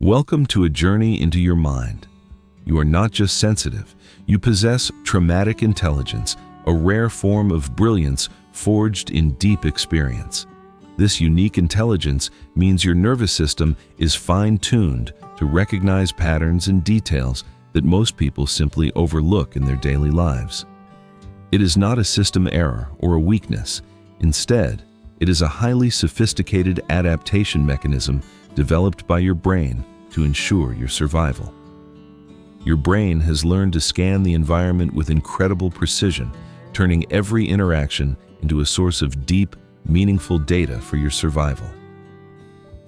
Welcome to a journey into your mind. You are not just sensitive, you possess traumatic intelligence, a rare form of brilliance forged in deep experience. This unique intelligence means your nervous system is fine-tuned to recognize patterns and details that most people simply overlook in their daily lives. It is not a system error or a weakness. Instead, it is a highly sophisticated adaptation mechanism developed by your brain to ensure your survival. Your brain has learned to scan the environment with incredible precision, turning every interaction into a source of deep, meaningful data for your survival.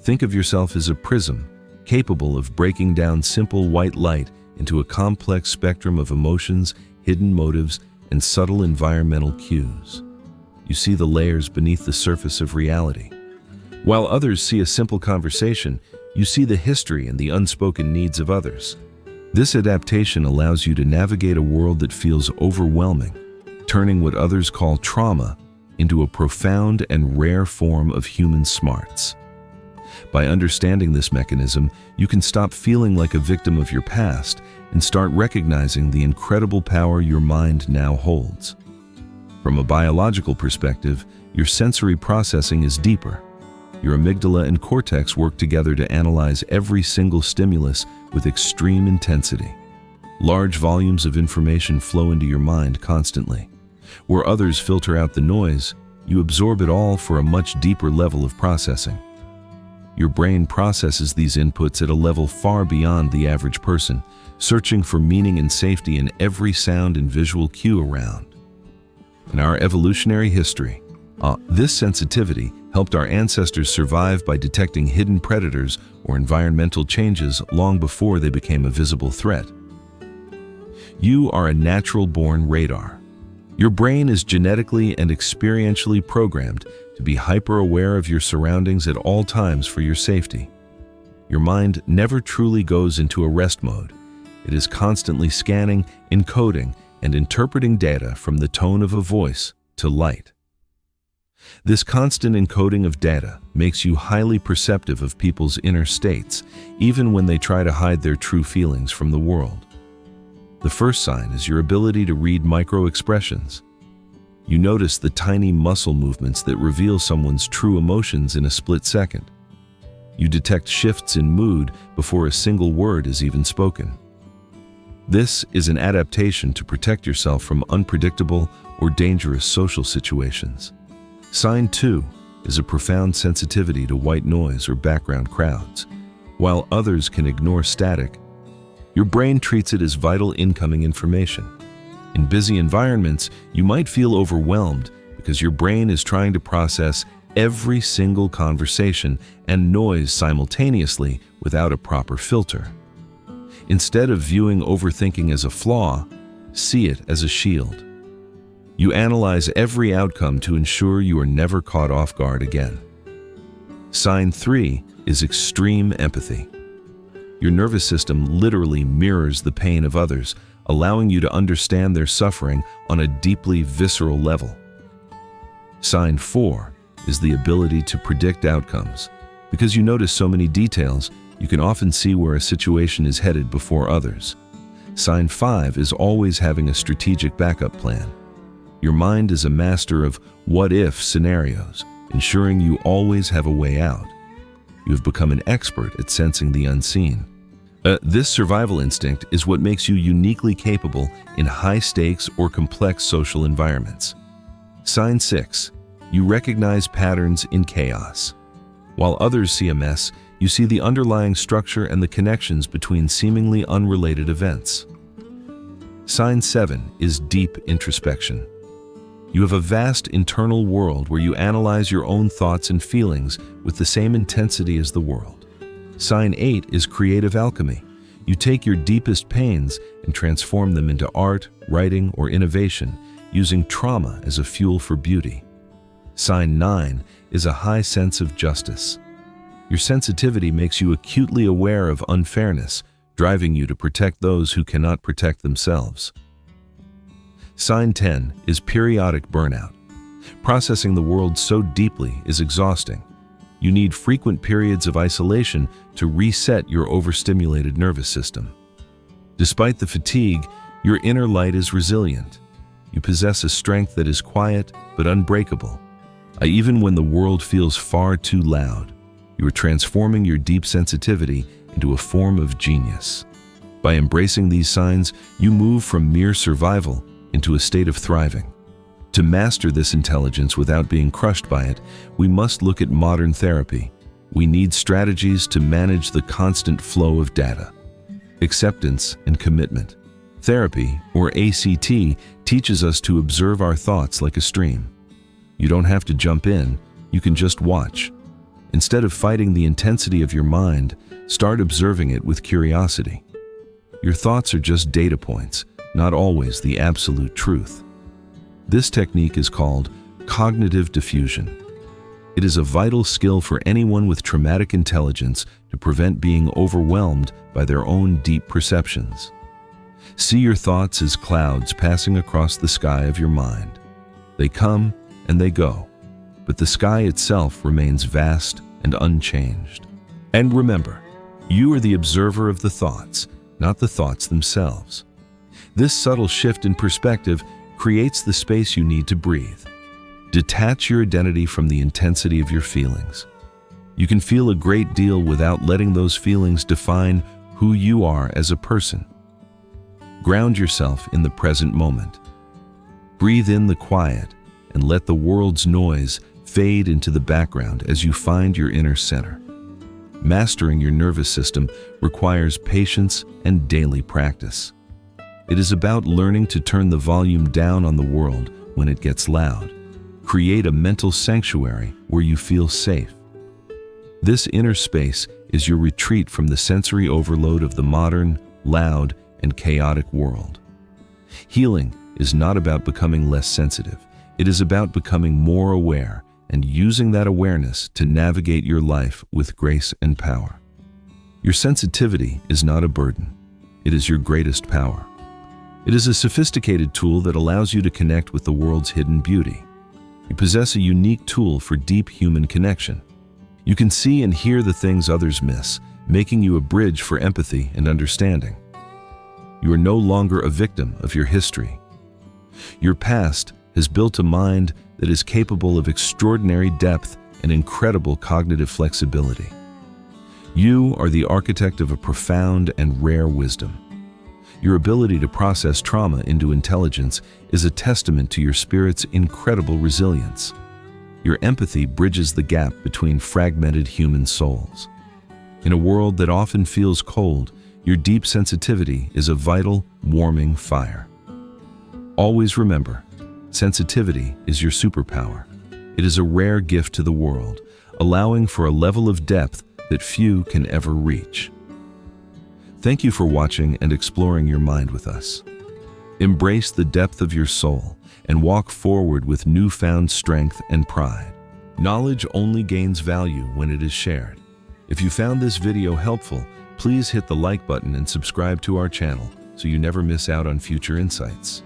Think of yourself as a prism, capable of breaking down simple white light into a complex spectrum of emotions, hidden motives, and subtle environmental cues. You see the layers beneath the surface of reality. While others see a simple conversation, you see the history and the unspoken needs of others. This adaptation allows you to navigate a world that feels overwhelming, turning what others call trauma into a profound and rare form of human smarts. By understanding this mechanism, you can stop feeling like a victim of your past and start recognizing the incredible power your mind now holds. From a biological perspective, your sensory processing is deeper. Your amygdala and cortex work together to analyze every single stimulus with extreme intensity. Large volumes of information flow into your mind constantly. Where others filter out the noise, you absorb it all for a much deeper level of processing. Your brain processes these inputs at a level far beyond the average person, searching for meaning and safety in every sound and visual cue around. In our evolutionary history, this sensitivity helped our ancestors survive by detecting hidden predators or environmental changes long before they became a visible threat. You are a natural-born radar. Your brain is genetically and experientially programmed to be hyper-aware of your surroundings at all times for your safety. Your mind never truly goes into a rest mode. It is constantly scanning, encoding, and interpreting data from the tone of a voice to light. This constant encoding of data makes you highly perceptive of people's inner states, even when they try to hide their true feelings from the world. The first sign is your ability to read micro-expressions. You notice the tiny muscle movements that reveal someone's true emotions in a split second. You detect shifts in mood before a single word is even spoken. This is an adaptation to protect yourself from unpredictable or dangerous social situations. Sign 2 is a profound sensitivity to white noise or background crowds. While others can ignore static, your brain treats it as vital incoming information. In busy environments, you might feel overwhelmed because your brain is trying to process every single conversation and noise simultaneously without a proper filter. Instead of viewing overthinking as a flaw, see it as a shield. You analyze every outcome to ensure you are never caught off guard again. Sign 3 is extreme empathy. Your nervous system literally mirrors the pain of others, allowing you to understand their suffering on a deeply visceral level. Sign 4 is the ability to predict outcomes. Because you notice so many details, you can often see where a situation is headed before others. Sign 5 is always having a strategic backup plan. Your mind is a master of what-if scenarios, ensuring you always have a way out. You have become an expert at sensing the unseen. This survival instinct is what makes you uniquely capable in high-stakes or complex social environments. Sign 6, you recognize patterns in chaos. While others see a mess, you see the underlying structure and the connections between seemingly unrelated events. Sign 7 is deep introspection. You have a vast internal world where you analyze your own thoughts and feelings with the same intensity as the world. Sign 8 is creative alchemy. You take your deepest pains and transform them into art, writing, or innovation, using trauma as a fuel for beauty. Sign 9 is a high sense of justice. Your sensitivity makes you acutely aware of unfairness, driving you to protect those who cannot protect themselves. Sign 10 is periodic burnout. Processing the world so deeply is exhausting. You need frequent periods of isolation to reset your overstimulated nervous system. Despite the fatigue, your inner light is resilient. You possess a strength that is quiet but unbreakable. Even when the world feels far too loud, you are transforming your deep sensitivity into a form of genius. By embracing these signs, you move from mere survival into a state of thriving. To master this intelligence without being crushed by it, we must look at modern therapy. We need strategies to manage the constant flow of data. Acceptance and commitment. Therapy, or ACT, teaches us to observe our thoughts like a stream. You don't have to jump in, you can just watch. Instead of fighting the intensity of your mind, start observing it with curiosity. Your thoughts are just data points, not always the absolute truth. This technique is called cognitive diffusion. It is a vital skill for anyone with traumatic intelligence to prevent being overwhelmed by their own deep perceptions. See your thoughts as clouds passing across the sky of your mind. They come and they go, but the sky itself remains vast and unchanged. And remember, you are the observer of the thoughts, not the thoughts themselves. This subtle shift in perspective creates the space you need to breathe. Detach your identity from the intensity of your feelings. You can feel a great deal without letting those feelings define who you are as a person. Ground yourself in the present moment. Breathe in the quiet and let the world's noise fade into the background as you find your inner center. Mastering your nervous system requires patience and daily practice. It is about learning to turn the volume down on the world when it gets loud. Create a mental sanctuary where you feel safe. This inner space is your retreat from the sensory overload of the modern, loud, and chaotic world. Healing is not about becoming less sensitive. It is about becoming more aware and using that awareness to navigate your life with grace and power. Your sensitivity is not a burden. It is your greatest power. It is a sophisticated tool that allows you to connect with the world's hidden beauty. You possess a unique tool for deep human connection. You can see and hear the things others miss, making you a bridge for empathy and understanding. You are no longer a victim of your history. Your past has built a mind that is capable of extraordinary depth and incredible cognitive flexibility. You are the architect of a profound and rare wisdom. Your ability to process trauma into intelligence is a testament to your spirit's incredible resilience. Your empathy bridges the gap between fragmented human souls. In a world that often feels cold, your deep sensitivity is a vital, warming fire. Always remember, sensitivity is your superpower. It is a rare gift to the world, allowing for a level of depth that few can ever reach. Thank you for watching and exploring your mind with us. Embrace the depth of your soul and walk forward with newfound strength and pride. Knowledge only gains value when it is shared. If you found this video helpful, please hit the like button and subscribe to our channel so you never miss out on future insights.